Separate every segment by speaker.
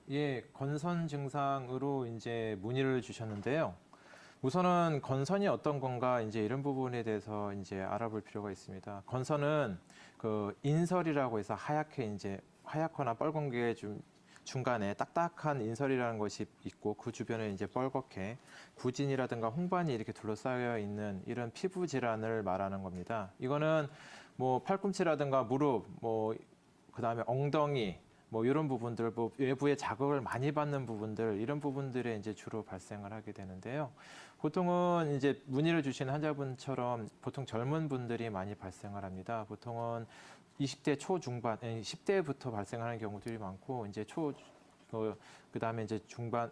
Speaker 1: 예, 건선 증상으로 이제 문의를 주셨는데요. 우선은 건선이 어떤 건가 이제 이런 부분에 대해서 이제 알아볼 필요가 있습니다. 건선은 그 인설이라고 해서 하얗게 이제 하얗거나 빨간 게 좀 중간에 딱딱한 인설이라는 것이 있고 그 주변에 이제 뻘겋게 구진이라든가 홍반이 이렇게 둘러싸여 있는 이런 피부 질환을 말하는 겁니다. 이거는 뭐 팔꿈치라든가 무릎, 뭐 그다음에 엉덩이 뭐 이런 부분들, 뭐 외부에 자극을 많이 받는 부분들, 이런 부분들에 이제 주로 발생을 하게 되는데요. 보통은 이제 문의를 주신 환자분처럼 보통 젊은 분들이 많이 발생을 합니다. 보통은 20대 초중반, 10대부터 발생하는 경우들이 많고, 이제 그다음에 이제 중반,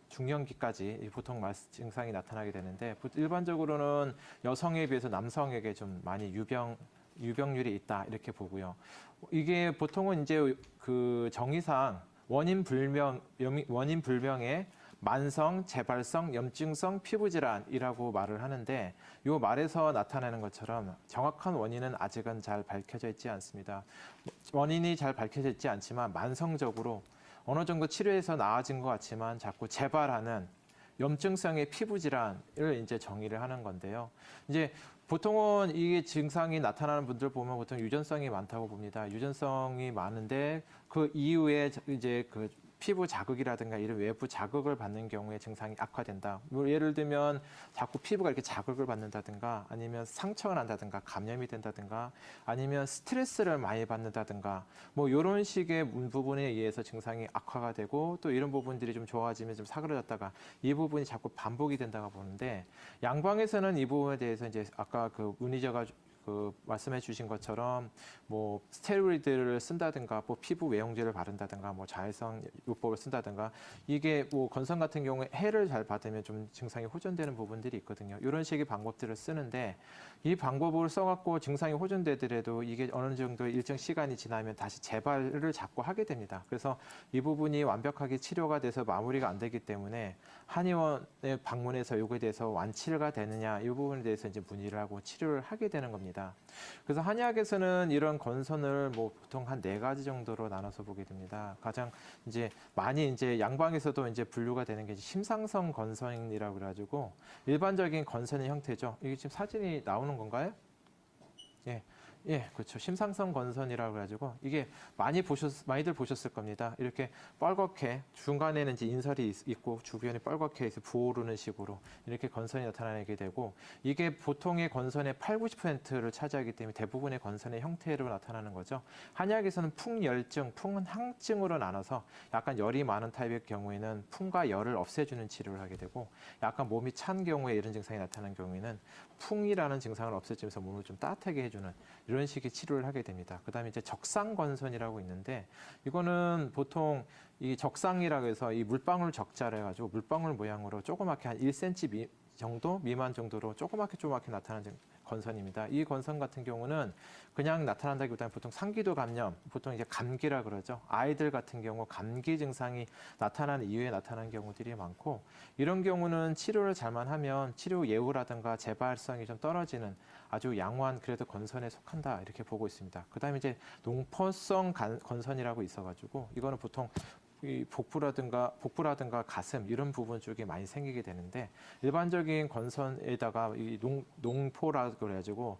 Speaker 1: 중년기까지 보통 증상이 나타나게 되는데, 일반적으로는 여성에 비해서 남성에게 좀 많이 유병률이 있다 이렇게 보고요. 이게 보통은 이제 그 정의상 원인 불명의 만성, 재발성, 염증성 피부질환이라고 말을 하는데 이 말에서 나타내는 것처럼 정확한 원인은 아직은 잘 밝혀져 있지 않습니다. 원인이 잘 밝혀져 있지 않지만 만성적으로 어느 정도 치료해서 나아진 것 같지만 자꾸 재발하는 염증성의 피부 질환을 이제 정의를 하는 건데요. 이제 보통은 이게 증상이 나타나는 분들 보면 보통 유전성이 많다고 봅니다. 유전성이 많은데 그 이후에 이제 그 피부 자극이라든가 이런 외부 자극을 받는 경우에 증상이 악화된다. 뭐 예를 들면 자꾸 피부가 이렇게 자극을 받는다든가 아니면 상처가 난다든가 감염이 된다든가 아니면 스트레스를 많이 받는다든가 뭐 이런 식의 부분에 의해서 증상이 악화가 되고 또 이런 부분들이 좀 좋아지면 좀 사그러졌다가 이 부분이 자꾸 반복이 된다고 보는데 양방에서는 이 부분에 대해서 이제 아까 그 문의자가 말씀해 주신 것처럼 뭐 스테로이드를 쓴다든가 뭐 피부 외용제를 바른다든가 뭐 자외선 요법을 쓴다든가 이게 뭐 건선 같은 경우에 해를 잘 받으면 좀 증상이 호전되는 부분들이 있거든요. 이런 식의 방법들을 쓰는데 이 방법을 써갖고 증상이 호전되더라도 이게 어느 정도 일정 시간이 지나면 다시 재발을 자꾸 하게 됩니다. 그래서 이 부분이 완벽하게 치료가 돼서 마무리가 안 되기 때문에 한의원에 방문해서 이거에 대해서 완치가 되느냐 이 부분에 대해서 이제 문의를 하고 치료를 하게 되는 겁니다. 그래서 한의학에서는 이런 건선을 뭐 보통 한 4가지 정도로 나눠서 보게 됩니다. 가장 이제 많이 이제 양방에서도 이제 분류가 되는 게 심상성 건선이라고 그래가지고 일반적인 건선의 형태죠. 이게 지금 사진이 나오는 건가요? 예. 예, 그렇죠. 심상성 건선이라고 해가지고 이게 많이들 보셨을 겁니다. 이렇게 뻘겋게 중간에는 이제 인설이 있고 주변이 뻘겋게 해서 부어오르는 식으로 이렇게 건선이 나타나게 되고 이게 보통의 건선의 80~90%를 차지하기 때문에 대부분의 건선의 형태로 나타나는 거죠. 한의학에서는 풍열증, 풍은 항증으로 나눠서 약간 열이 많은 타입의 경우에는 풍과 열을 없애주는 치료를 하게 되고 약간 몸이 찬 경우에 이런 증상이 나타나는 경우에는 풍이라는 증상을 없애주면서 몸을 좀 따뜻하게 해주는 이런 식의 치료를 하게 됩니다. 그다음에 이제 적상건선이라고 있는데 이거는 보통 이 적상이라고 해서 이 물방울 적자를 해가지고 물방울 모양으로 조그맣게 한 1cm 정도 미만 정도로 조그맣게 나타나는 건선입니다. 이 건선 같은 경우는 그냥 나타난다기보다는 보통 상기도 감염, 보통 이제 감기라 그러죠. 아이들 같은 경우 감기 증상이 나타나는 이후에 나타나는 경우들이 많고 이런 경우는 치료를 잘만 하면 치료 예후라든가 재발성이 좀 떨어지는 아주 양호한 그래도 건선에 속한다 이렇게 보고 있습니다. 그다음에 이제 농포성 건선이라고 있어가지고 이거는 보통 이 복부라든가 가슴 이런 부분 쪽에 많이 생기게 되는데 일반적인 건선에다가 이 농포라고 그래가지고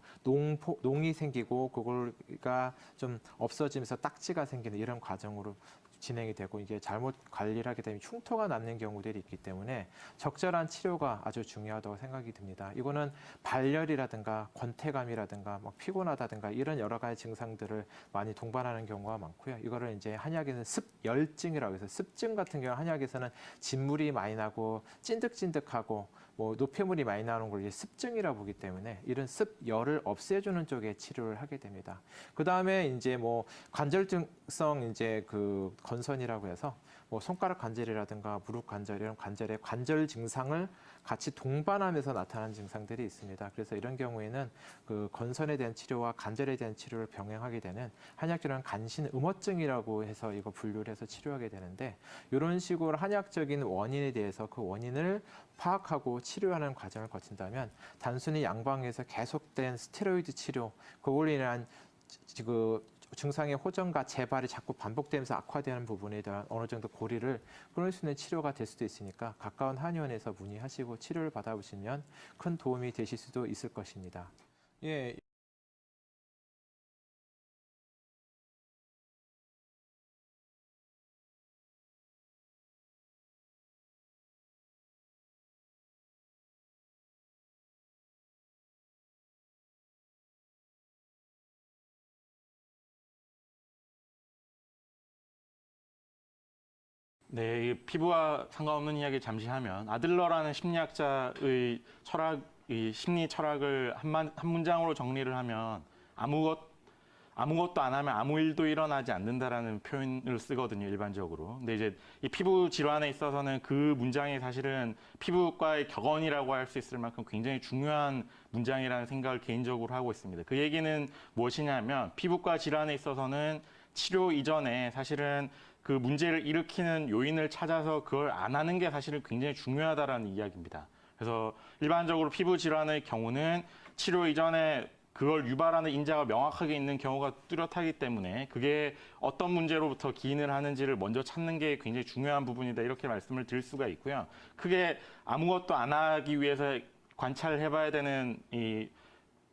Speaker 1: 농이 생기고 그걸가 좀 없어지면서 딱지가 생기는 이런 과정으로 진행이 되고 이게 잘못 관리를 하게 되면 흉터가 남는 경우들이 있기 때문에 적절한 치료가 아주 중요하다고 생각이 듭니다. 이거는 발열이라든가 권태감이라든가 막 피곤하다든가 이런 여러 가지 증상들을 많이 동반하는 경우가 많고요. 이거를 이제 한의학에서는 습열증이라고 해서 습증 같은 경우 한의학에서는 진물이 많이 나고 찐득찐득하고 뭐 노폐물이 많이 나오는 걸 이제 습증이라 보기 때문에 이런 습열을 없애주는 쪽에 치료를 하게 됩니다. 그 다음에 이제 뭐 관절증성 이제 그 건선이라고 해서 뭐 손가락 관절이라든가 무릎 관절 이런 관절의 관절 증상을 같이 동반하면서 나타나는 증상들이 있습니다. 그래서 이런 경우에는 그 건선에 대한 치료와 관절에 대한 치료를 병행하게 되는 한의학적으로는 간신음어증이라고 해서 이거 분류를 해서 치료하게 되는데 이런 식으로 한의학적인 원인에 대해서 그 원인을 파악하고 치료하는 과정을 거친다면 단순히 양방에서 계속된 스테로이드 치료, 그걸로 인한 그 증상의 호전과 재발이 자꾸 반복되면서 악화되는 부분에 대한 어느 정도 고리를 끊을 수 있는 치료가 될 수도 있으니까 가까운 한의원에서 문의하시고 치료를 받아보시면 큰 도움이 되실 수도 있을 것입니다. 예.
Speaker 2: 네, 이 피부와 상관없는 이야기 잠시 하면 아들러라는 심리학자의 이 심리 철학을 한 문장으로 정리를 하면 아무것도 안 하면 아무 일도 일어나지 않는다라는 표현을 쓰거든요, 일반적으로. 근데 이제 이 피부 질환에 있어서는 그 문장이 사실은 피부과의 격언이라고 할 수 있을 만큼 굉장히 중요한 문장이라는 생각을 개인적으로 하고 있습니다. 그 얘기는 무엇이냐면 피부과 질환에 있어서는 치료 이전에 사실은 그 문제를 일으키는 요인을 찾아서 그걸 안 하는 게 사실은 굉장히 중요하다라는 이야기입니다. 그래서 일반적으로 피부 질환의 경우는 치료 이전에 그걸 유발하는 인자가 명확하게 있는 경우가 뚜렷하기 때문에 그게 어떤 문제로부터 기인을 하는지를 먼저 찾는 게 굉장히 중요한 부분이다 이렇게 말씀을 드릴 수가 있고요. 크게 아무것도 안 하기 위해서 관찰을 해봐야 되는 이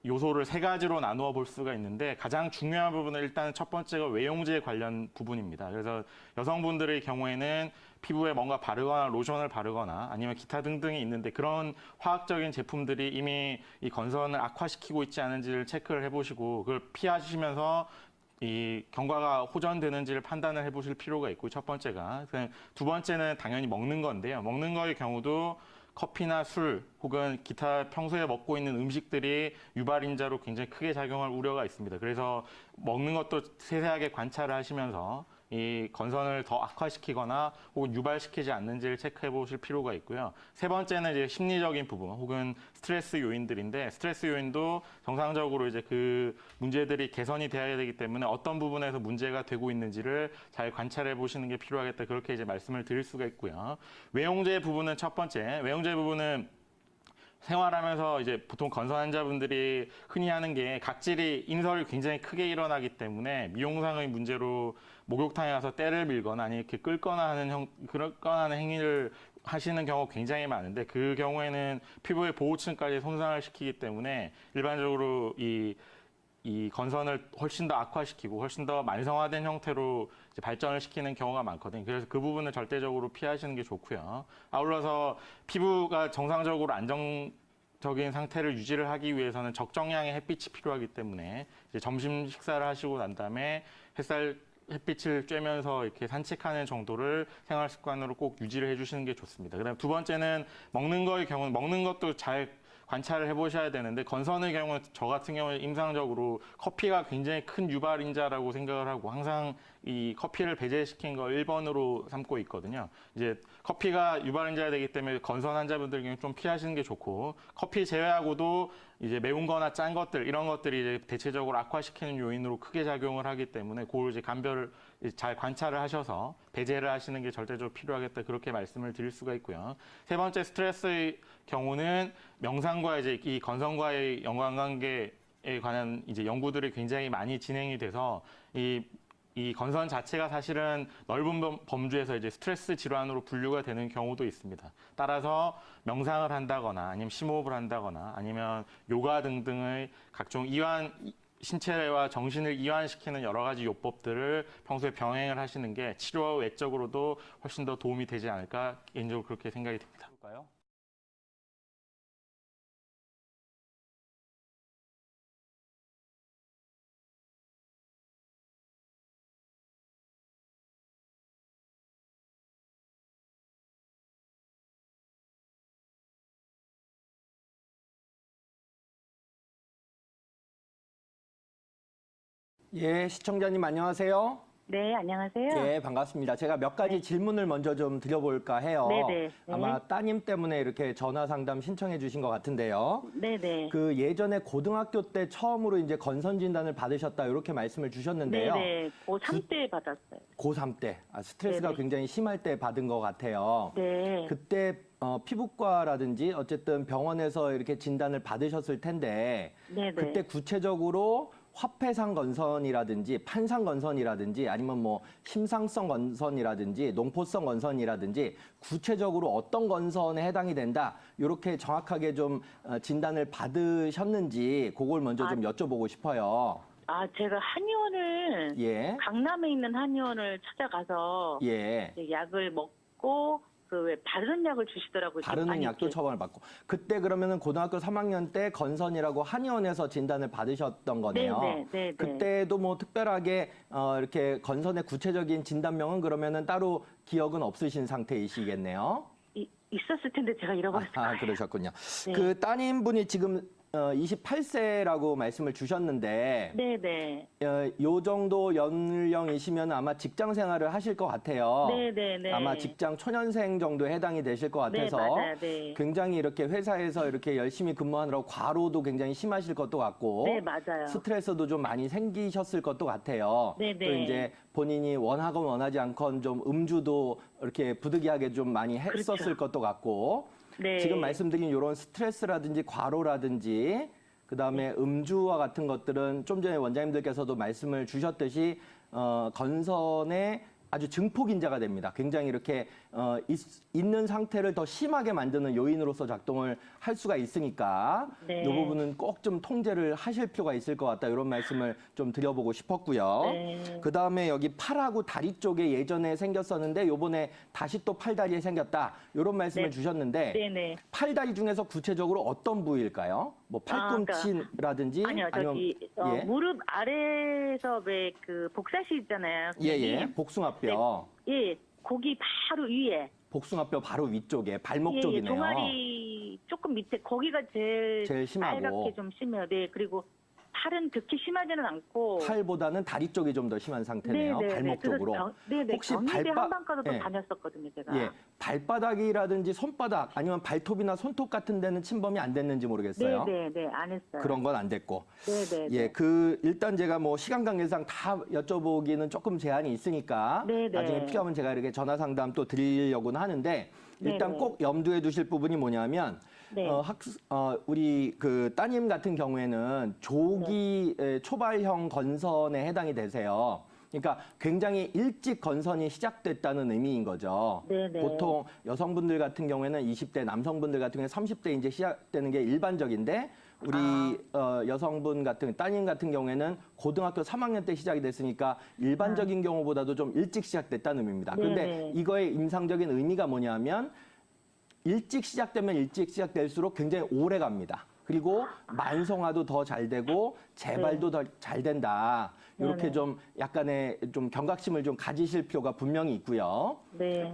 Speaker 2: 요소를 세 가지로 나누어 볼 수가 있는데 가장 중요한 부분은 일단 첫 번째가 외용제 관련 부분입니다. 그래서 여성분들의 경우에는 피부에 뭔가 바르거나 로션을 바르거나 아니면 기타 등등이 있는데 그런 화학적인 제품들이 이미 이 건선을 악화시키고 있지 않은지를 체크를 해보시고 그걸 피하시면서 이 경과가 호전되는지를 판단을 해보실 필요가 있고 첫 번째가 두 번째는 당연히 먹는 건데요. 먹는 거의 경우도 커피나 술 혹은 기타 평소에 먹고 있는 음식들이 유발인자로 굉장히 크게 작용할 우려가 있습니다. 그래서 먹는 것도 세세하게 관찰을 하시면서 이 건선을 더 악화시키거나 혹은 유발시키지 않는지를 체크해 보실 필요가 있고요. 세 번째는 이제 심리적인 부분 혹은 스트레스 요인들인데 스트레스 요인도 정상적으로 이제 그 문제들이 개선이 되어야 되기 때문에 어떤 부분에서 문제가 되고 있는지를 잘 관찰해 보시는 게 필요하겠다. 그렇게 이제 말씀을 드릴 수가 있고요. 외용제 부분은 첫 번째, 외용제 부분은 생활하면서 이제 보통 건선 환자분들이 흔히 하는 게 각질이 인설이 굉장히 크게 일어나기 때문에 미용상의 문제로 목욕탕에 가서 때를 밀거나 아니 이렇게 끌거나 하는 행위를 하시는 경우가 굉장히 많은데 그 경우에는 피부의 보호층까지 손상을 시키기 때문에 일반적으로 이 건선을 훨씬 더 악화시키고 훨씬 더 만성화된 형태로 이제 발전을 시키는 경우가 많거든요. 그래서 그 부분을 절대적으로 피하시는 게 좋고요. 아울러서 피부가 정상적으로 안정적인 상태를 유지를 하기 위해서는 적정량의 햇빛이 필요하기 때문에 이제 점심 식사를 하시고 난 다음에 햇빛을 쬐면서 이렇게 산책하는 정도를 생활 습관으로 꼭 유지를 해주시는 게 좋습니다. 그다음 두 번째는 먹는 거의 경우는 먹는 것도 잘 관찰을 해보셔야 되는데 건선의 경우는 저 같은 경우는 임상적으로 커피가 굉장히 큰 유발인자라고 생각을 하고 항상 이 커피를 배제시킨 거 1번으로 삼고 있거든요. 이제 커피가 유발인자가 되기 때문에 건선 환자분들 경우 좀 피하시는 게 좋고 커피 제외하고도 이제 매운 거나 짠 것들 이런 것들이 이제 대체적으로 악화시키는 요인으로 크게 작용을 하기 때문에 그걸 이제 감별을 잘 관찰을 하셔서 배제를 하시는 게 절대적으로 필요하겠다 그렇게 말씀을 드릴 수가 있고요. 세 번째 스트레스의 경우는 명상과 이제 이 건선과의 연관관계에 관한 이제 연구들이 굉장히 많이 진행이 돼서 이 건선 자체가 사실은 넓은 범주에서 이제 스트레스 질환으로 분류가 되는 경우도 있습니다. 따라서 명상을 한다거나 아니면 심호흡을 한다거나 아니면 요가 등등의 각종 신체와 정신을 이완시키는 여러 가지 요법들을 평소에 병행을 하시는 게 치료 외적으로도 훨씬 더 도움이 되지 않을까 개인적으로 그렇게 생각이 듭니다.
Speaker 3: 예, 시청자님 안녕하세요.
Speaker 4: 네, 안녕하세요.
Speaker 3: 예, 반갑습니다. 제가 몇 가지 질문을 먼저 좀 드려볼까 해요.
Speaker 4: 네네.
Speaker 3: 아마 따님 때문에 이렇게 전화 상담 신청해 주신 것 같은데요.
Speaker 4: 네네.
Speaker 3: 그 예전에 고등학교 때 처음으로 이제 건선 진단을 받으셨다 이렇게 말씀을 주셨는데요.
Speaker 4: 네네. 고3 때 받았어요.
Speaker 3: 고3 때. 스트레스가
Speaker 4: 네네.
Speaker 3: 굉장히 심할 때 받은 것 같아요.
Speaker 4: 네.
Speaker 3: 그때 피부과라든지 어쨌든 병원에서 이렇게 진단을 받으셨을 텐데
Speaker 4: 네네.
Speaker 3: 그때 구체적으로 화폐상 건선이라든지 판상 건선이라든지 아니면 뭐 심상성 건선이라든지 농포성 건선이라든지 구체적으로 어떤 건선에 해당이 된다. 이렇게 정확하게 좀 진단을 받으셨는지 그걸 먼저 좀 여쭤보고 싶어요.
Speaker 4: 제가 한의원을
Speaker 3: 예.
Speaker 4: 강남에 있는 한의원을 찾아가서
Speaker 3: 예.
Speaker 4: 이제 약을 먹고 그 왜 바르는 약을 주시더라고요.
Speaker 3: 바르는 약도 처방을 받고. 그때 그러면은 고등학교 3학년 때 건선이라고 한의원에서 진단을 받으셨던 거네요.
Speaker 4: 네.
Speaker 3: 그때도 뭐 특별하게 이렇게 건선의 구체적인 진단명은 그러면은 따로 기억은 없으신 상태이시겠네요.
Speaker 4: 있었을 텐데 제가 잃어버렸어요.
Speaker 3: 그러셨군요.
Speaker 4: 네.
Speaker 3: 그 따님분이 지금 28세라고 말씀을 주셨는데
Speaker 4: 네네.
Speaker 3: 요 정도 연령이시면 아마 직장 생활을 하실 것 같아요.
Speaker 4: 네네네.
Speaker 3: 아마 직장 초년생 정도에 해당이 되실 것 같아서
Speaker 4: 네, 맞아요. 네.
Speaker 3: 굉장히 이렇게 회사에서 이렇게 열심히 근무하느라고 과로도 굉장히 심하실 것도 같고
Speaker 4: 네, 맞아요.
Speaker 3: 스트레스도 좀 많이 생기셨을 것도 같아요.
Speaker 4: 네네.
Speaker 3: 또 이제 본인이 원하건 원하지 않건 좀 음주도 이렇게 부득이하게 좀 많이 했었을
Speaker 4: 그렇죠.
Speaker 3: 것도 같고
Speaker 4: 네.
Speaker 3: 지금 말씀드린 이런 스트레스라든지 과로라든지 그다음에 음주와 같은 것들은 좀 전에 원장님들께서도 말씀을 주셨듯이 건선의 아주 증폭인자가 됩니다. 굉장히 이렇게 있는 상태를 더 심하게 만드는 요인으로서 작동을 할 수가 있으니까
Speaker 4: 네.
Speaker 3: 이 부분은 꼭 좀 통제를 하실 필요가 있을 것 같다. 이런 말씀을 좀 드려보고 싶었고요.
Speaker 4: 네.
Speaker 3: 그다음에 여기 팔하고 다리 쪽에 예전에 생겼었는데 요번에 다시 또 팔다리에 생겼다. 이런 말씀을
Speaker 4: 네.
Speaker 3: 주셨는데
Speaker 4: 네네.
Speaker 3: 팔다리 중에서 구체적으로 어떤 부위일까요? 뭐 팔꿈치라든지
Speaker 4: 아니요, 저기
Speaker 3: 예.
Speaker 4: 무릎 아래에서 왜 그 복사시 있잖아요.
Speaker 3: 예예.
Speaker 4: 선생님.
Speaker 3: 복숭아뼈.
Speaker 4: 예, 거기 바로 위에.
Speaker 3: 복숭아뼈 바로 위쪽에 발목
Speaker 4: 예,
Speaker 3: 쪽이네요.
Speaker 4: 종아리 조금 밑에 거기가 제일
Speaker 3: 심하고.
Speaker 4: 빨갛게 좀 심해요. 네, 그리고 팔은 그렇게 심하지는 않고.
Speaker 3: 팔보다는 다리 쪽이 좀 더 심한 상태네요. 발목 쪽으로.
Speaker 4: 네네.
Speaker 3: 혹시
Speaker 4: 경희대 한방과도
Speaker 3: 예.
Speaker 4: 다녔었거든요, 제가.
Speaker 3: 예, 발바닥이라든지 손바닥 아니면 발톱이나 손톱 같은 데는 침범이 안 됐는지 모르겠어요.
Speaker 4: 네네네, 안 했어요.
Speaker 3: 그런 건 안 됐고.
Speaker 4: 네네.
Speaker 3: 예, 일단 제가 뭐 시간 관계상 다 여쭤보기는 조금 제한이 있으니까
Speaker 4: 네네.
Speaker 3: 나중에 필요하면 제가 이렇게 전화 상담 또 드리려고는 하는데 일단
Speaker 4: 네네.
Speaker 3: 꼭 염두에 두실 부분이 뭐냐면
Speaker 4: 네.
Speaker 3: 우리 그 따님 같은 경우에는 조기 초발형 건선에 해당이 되세요. 그러니까 굉장히 일찍 건선이 시작됐다는 의미인 거죠.
Speaker 4: 네네.
Speaker 3: 보통 여성분들 같은 경우에는 20대, 남성분들 같은 경우에는 30대 이제 시작되는 게 일반적인데 우리 여성분 같은 따님 같은 경우에는 고등학교 3학년 때 시작이 됐으니까 일반적인 경우보다도 좀 일찍 시작됐다는 의미입니다. 그런데
Speaker 4: 네네.
Speaker 3: 이거의 임상적인 의미가 뭐냐면 일찍 시작되면 일찍 시작될수록 굉장히 오래 갑니다. 그리고 만성화도 더 잘 되고 재발도 더 잘 된다. 이렇게
Speaker 4: 네네.
Speaker 3: 좀 약간의 좀 경각심을 좀 가지실 필요가 분명히 있고요.
Speaker 4: 네.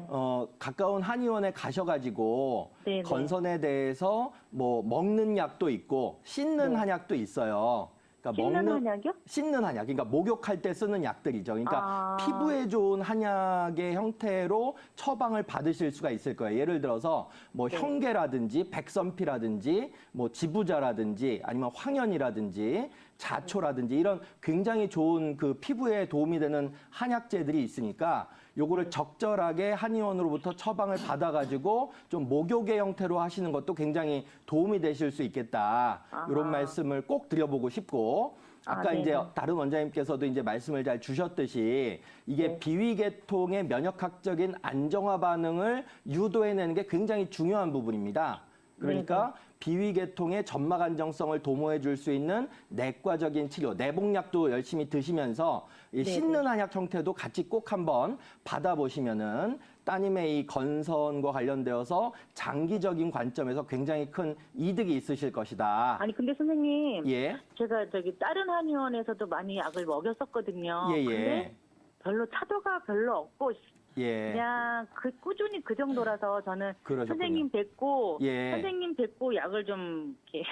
Speaker 3: 가까운 한의원에 가셔가지고
Speaker 4: 네네.
Speaker 3: 건선에 대해서 뭐 먹는 약도 있고 씻는
Speaker 4: 네.
Speaker 3: 한약도 있어요. 그러니까
Speaker 4: 씻는 한약이요?
Speaker 3: 씻는 한약, 그러니까 목욕할 때 쓰는 약들이죠. 그러니까 피부에 좋은 한약의 형태로 처방을 받으실 수가 있을 거예요. 예를 들어서 뭐
Speaker 4: 네.
Speaker 3: 형계라든지 백선피라든지 뭐 지부자라든지 아니면 황현이라든지 자초라든지 이런 굉장히 좋은 그 피부에 도움이 되는 한약재들이 있으니까 요거를 적절하게 한의원으로부터 처방을 받아가지고 좀 목욕의 형태로 하시는 것도 굉장히 도움이 되실 수 있겠다. 이런 말씀을 꼭 드려보고 싶고 아까
Speaker 4: 네네.
Speaker 3: 이제 다른 원장님께서도 이제 말씀을 잘 주셨듯이 이게
Speaker 4: 네.
Speaker 3: 비위계통의 면역학적인 안정화 반응을 유도해내는 게 굉장히 중요한 부분입니다. 그러니까 비위계통의 점막 안정성을 도모해 줄 수 있는 내과적인 치료, 내복약도 열심히 드시면서 이 씻는 한약 형태도 같이 꼭 한번 받아보시면은 따님의 이 건선과 관련되어서 장기적인 관점에서 굉장히 큰 이득이 있으실 것이다.
Speaker 4: 아니 근데 선생님,
Speaker 3: 예,
Speaker 4: 제가 저기 다른 한의원에서도 많이 약을 먹였었거든요.
Speaker 3: 예,
Speaker 4: 근데
Speaker 3: 예,
Speaker 4: 별로 차도가 별로 없고
Speaker 3: 예.
Speaker 4: 그냥 꾸준히 그 정도라서 저는
Speaker 3: 그러셨군요.
Speaker 4: 선생님 뵙고
Speaker 3: 예.
Speaker 4: 선생님 뵙고 약을 좀 이렇게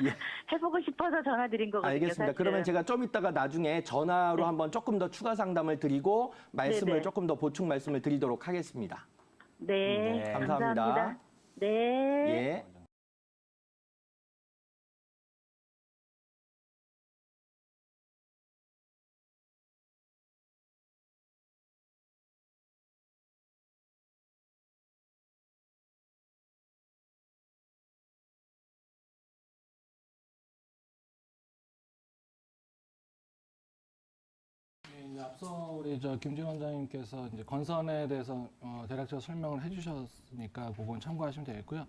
Speaker 3: 예.
Speaker 4: 해보고 싶어서 전화드린 거거든요.
Speaker 3: 알겠습니다.
Speaker 4: 사실은.
Speaker 3: 그러면 제가 좀 이따가 나중에 전화로
Speaker 4: 네.
Speaker 3: 한번 조금 더 추가 상담을 드리고 말씀을
Speaker 4: 네네.
Speaker 3: 조금 더 보충 말씀을 드리도록 하겠습니다.
Speaker 4: 네,
Speaker 3: 네, 감사합니다.
Speaker 4: 네.
Speaker 3: 예.
Speaker 5: 앞서 우리 김진 원장님께서 이제 건선에 대해서 대략적으로 설명을 해주셨으니까 그건 참고하시면 되겠고요.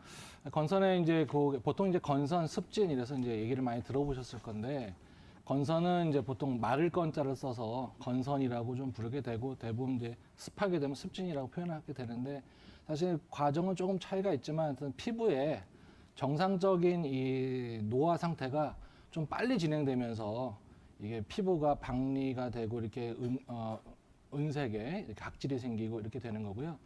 Speaker 5: 건선에 이제 보통 이제 건선 습진 이래서 이제 얘기를 많이 들어보셨을 건데 건선은 이제 보통 마를 건자를 써서 건선이라고 좀 부르게 되고 대부분 이제 습하게 되면 습진이라고 표현하게 되는데 사실 과정은 조금 차이가 있지만 하여튼 피부에 정상적인 이 노화 상태가 좀 빨리 진행되면서 이게 피부가 박리가 되고 이렇게 은색에 이렇게 각질이 생기고 이렇게 되는 거고요.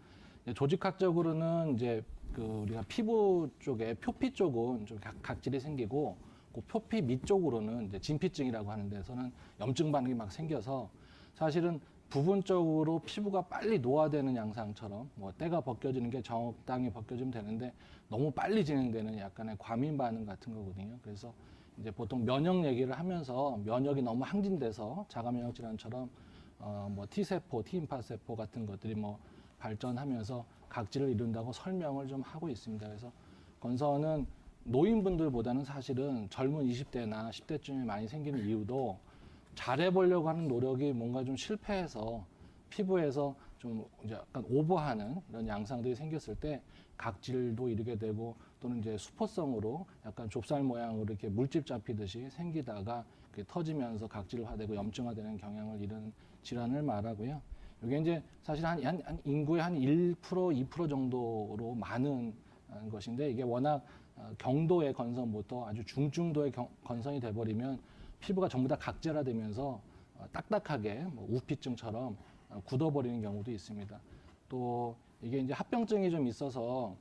Speaker 5: 조직학적으로는 이제 그 우리가 피부 쪽에 표피 쪽은 좀 각질이 생기고 그 표피 밑쪽으로는 이제 진피증이라고 하는 데서는 염증 반응이 막 생겨서 사실은 부분적으로 피부가 빨리 노화되는 양상처럼 뭐 때가 벗겨지는 게 적당히 벗겨지면 되는데 너무 빨리 진행되는 약간의 과민 반응 같은 거거든요. 그래서 이제 보통 면역 얘기를 하면서 면역이 너무 항진돼서 자가 면역 질환처럼 뭐 T세포, T인파 세포 같은 것들이 뭐 발전하면서 각질을 이룬다고 설명을 좀 하고 있습니다. 그래서 건선은 노인분들보다는 사실은 젊은 20대나 10대쯤에 많이 생기는 이유도 잘해보려고 하는 노력이 뭔가 좀 실패해서 피부에서 좀 이제 약간 오버하는 이런 양상들이 생겼을 때 각질도 이르게 되고 또는 이제 수포성으로 약간 좁쌀 모양으로 이렇게 물집 잡히듯이 생기다가 터지면서 각질화되고 염증화되는 경향을 이루는 질환을 말하고요. 이게 이제 사실 한 인구의 한 1%, 2% 정도로 많은 것인데 이게 워낙 경도의 건선부터 아주 중증도의 건선이 돼버리면 피부가 전부 다 각질화되면서 딱딱하게 뭐 우피증처럼 굳어버리는 경우도 있습니다. 또 이게 이제 합병증이 좀 있어서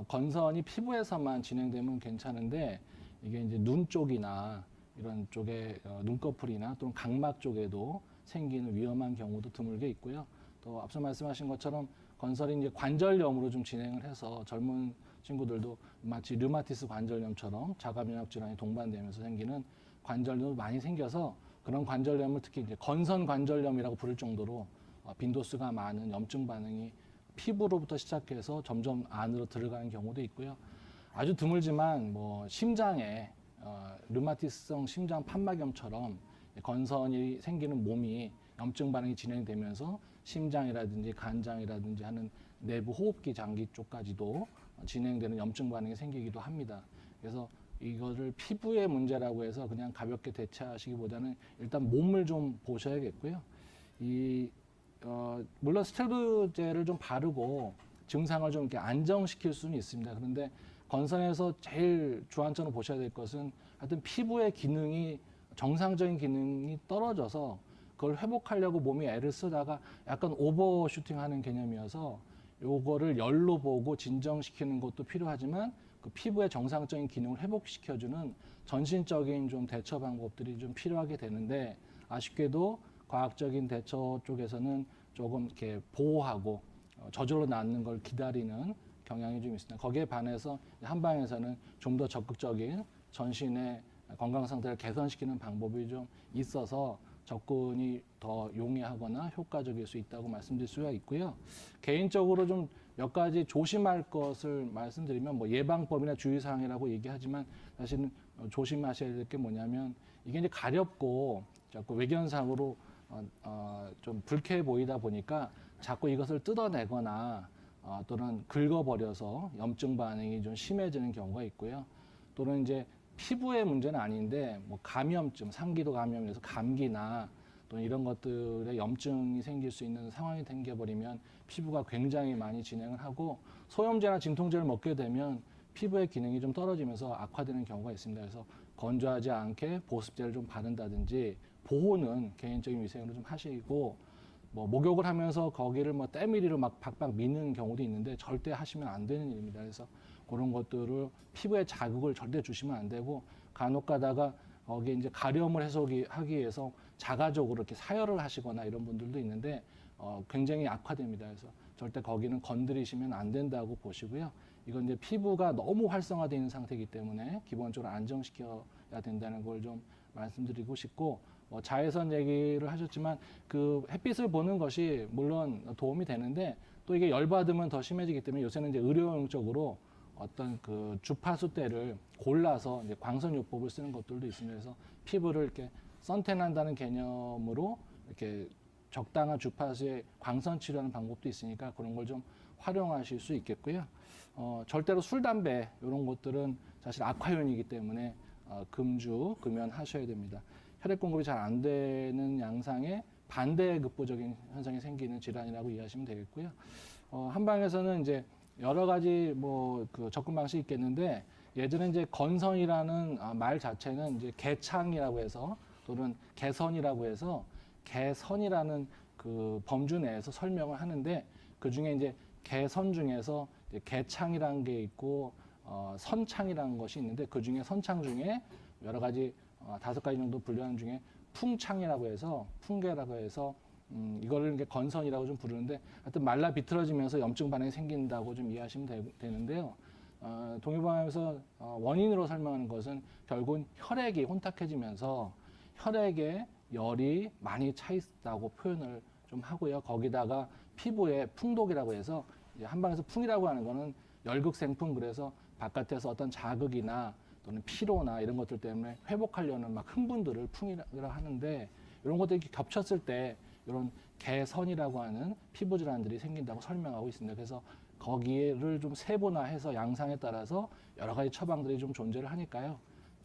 Speaker 5: 건선이 피부에서만 진행되면 괜찮은데 이게 이제 눈 쪽이나 이런 쪽에 눈꺼풀이나 또는 각막 쪽에도 생기는 위험한 경우도 드물게 있고요. 또 앞서 말씀하신 것처럼 건설이 이제 관절염으로 좀 진행을 해서 젊은 친구들도 마치 류마티스 관절염처럼 자가 면역 질환이 동반되면서 생기는 관절염도 많이 생겨서 그런 관절염을 특히 이제 건선 관절염이라고 부를 정도로 빈도수가 많은 염증 반응이 피부로부터 시작해서 점점 안으로 들어가는 경우도 있고요. 아주 드물지만 뭐 심장에 류마티스성 심장 판막염처럼 건선이 생기는 몸이 염증 반응이 진행되면서 심장이라든지 간장이라든지 하는 내부 호흡기 장기 쪽까지도 진행되는 염증 반응이 생기기도 합니다. 그래서 이거를 피부의 문제라고 해서 그냥 가볍게 대처하시기보다는 일단 몸을 좀 보셔야겠고요. 물론 스테로이드제를 좀 바르고 증상을 좀 이렇게 안정시킬 수는 있습니다. 그런데 건선에서 제일 주안점으로 보셔야 될 것은 하여튼 피부의 기능이 정상적인 기능이 떨어져서 그걸 회복하려고 몸이 애를 쓰다가 약간 오버슈팅하는 개념이어서 요거를 열로 보고 진정시키는 것도 필요하지만 그 피부의 정상적인 기능을 회복시켜주는 전신적인 좀 대처 방법들이 좀 필요하게 되는데 아쉽게도 과학적인 대처 쪽에서는 조금 이렇게 보호하고 저절로 낫는 걸 기다리는 경향이 좀 있습니다. 거기에 반해서 한방에서는 좀 더 적극적인 전신의 건강 상태를 개선시키는 방법이 좀 있어서 접근이 더 용이하거나 효과적일 수 있다고 말씀드릴 수가 있고요. 개인적으로 좀 몇 가지 조심할 것을 말씀드리면 뭐 예방법이나 주의사항이라고 얘기하지만 사실은 조심하셔야 될 게 뭐냐면 이게 이제 가렵고 자꾸 외견상으로 좀 불쾌해 보이다 보니까 자꾸 이것을 뜯어내거나 또는 긁어버려서 염증 반응이 좀 심해지는 경우가 있고요. 또는 이제 피부의 문제는 아닌데 뭐 감염증, 상기도 감염에서 감기나 또는 이런 것들에 염증이 생길 수 있는 상황이 생겨버리면 피부가 굉장히 많이 진행을 하고 소염제나 진통제를 먹게 되면 피부의 기능이 좀 떨어지면서 악화되는 경우가 있습니다. 그래서 건조하지 않게 보습제를 좀 바른다든지 보호는 개인적인 위생으로 좀 하시고 뭐 목욕을 하면서 거기를 뭐 때밀이로 막 박박 미는 경우도 있는데 절대 하시면 안 되는 일입니다. 그래서 그런 것들을 피부에 자극을 절대 주시면 안 되고 간혹 가다가 거기에 이제 가려움을 해소하기 위해서 자가적으로 이렇게 사열을 하시거나 이런 분들도 있는데 굉장히 악화됩니다. 그래서 절대 거기는 건드리시면 안 된다고 보시고요. 이건 이제 피부가 너무 활성화되어 있는 상태이기 때문에 기본적으로 안정시켜야 된다는 걸 좀 말씀드리고 싶고 자외선 얘기를 하셨지만 그 햇빛을 보는 것이 물론 도움이 되는데 또 이게 열받으면 더 심해지기 때문에 요새는 이제 의료용적으로 어떤 그 주파수대를 골라서 이제 광선요법을 쓰는 것들도 있습니다. 그래서 피부를 이렇게 선탠한다는 개념으로 이렇게 적당한 주파수의 광선 치료하는 방법도 있으니까 그런 걸 좀 활용하실 수 있겠고요. 절대로 술, 담배 이런 것들은 사실 악화윤이기 때문에 금연하셔야 됩니다. 혈액 공급이 잘 안 되는 양상에 반대급부적인 현상이 생기는 질환이라고 이해하시면 되겠고요. 한방에서는 이제 여러 가지 그 접근 방식이 있겠는데 예전에 이제 건선이라는 말 자체는 이제 개창이라고 해서 또는 개선이라고 해서 개선이라는 그 범주 내에서 설명을 하는데 그 중에 이제 개선 중에서 이제 개창이라는 게 있고 선창이라는 것이 있는데 그 중에 선창 중에 여러 가지 5가지 정도 분류하는 중에 풍창이라고 해서 풍계라고 해서 이거를 이제 건선이라고 좀 부르는데 하여튼 말라 비틀어지면서 염증 반응이 생긴다고 좀 이해하시면 되는데요. 동의보감에서 원인으로 설명하는 것은 결국은 혈액이 혼탁해지면서 혈액에 열이 많이 차 있다고 표현을 좀 하고요. 거기다가 피부에 풍독이라고 해서 이제 한방에서 풍이라고 하는 거는 열극생풍 그래서 바깥에서 어떤 자극이나 또는 피로나 이런 것들 때문에 회복하려는 막 흥분들을 풍이라고 하는데 이런 것들이 이렇게 겹쳤을 때 이런 개선이라고 하는 피부 질환들이 생긴다고 설명하고 있습니다. 그래서 거기를 좀 세분화해서 양상에 따라서 여러 가지 처방들이 좀 존재를 하니까요.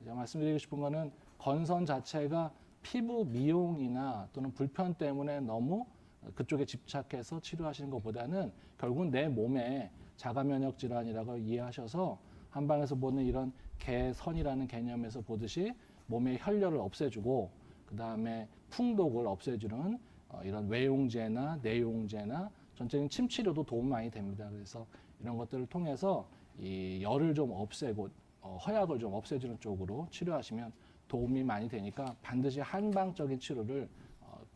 Speaker 5: 제가 말씀드리고 싶은 거는 건선 자체가 피부 미용이나 또는 불편 때문에 너무 그쪽에 집착해서 치료하시는 것보다는 결국은 내 몸에 자가 면역 질환이라고 이해하셔서 한방에서 보는 이런 개선이라는 개념에서 보듯이 몸의 혈열을 없애주고 그 다음에 풍독을 없애주는 이런 외용제나 내용제나 전체적인 침 치료도 도움 많이 됩니다. 그래서 이런 것들을 통해서 이 열을 좀 없애고 허약을 좀 없애주는 쪽으로 치료하시면 도움이 많이 되니까 반드시 한방적인 치료를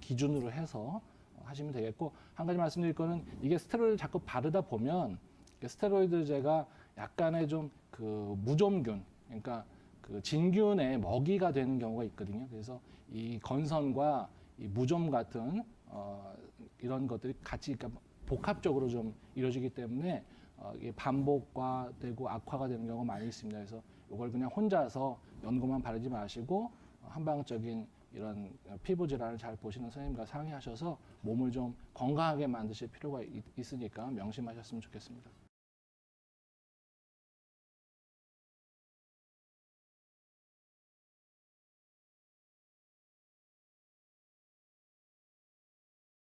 Speaker 5: 기준으로 해서 하시면 되겠고 한 가지 말씀드릴 거는 이게 스테로이드를 자꾸 바르다 보면 스테로이드제가 약간의 좀 그 무좀균 그러니까 그 진균의 먹이가 되는 경우가 있거든요. 그래서 이 건선과 이 무좀 같은 이런 것들이 같이 그러니까 복합적으로 좀 이루어지기 때문에 이게 반복과 되고 악화가 되는 경우가 많이 있습니다. 그래서 이걸 그냥 혼자서 연고만 바르지 마시고 한방적인 이런 피부 질환을 잘 보시는 선생님과 상의하셔서 몸을 좀 건강하게 만드실 필요가 있으니까 명심하셨으면 좋겠습니다.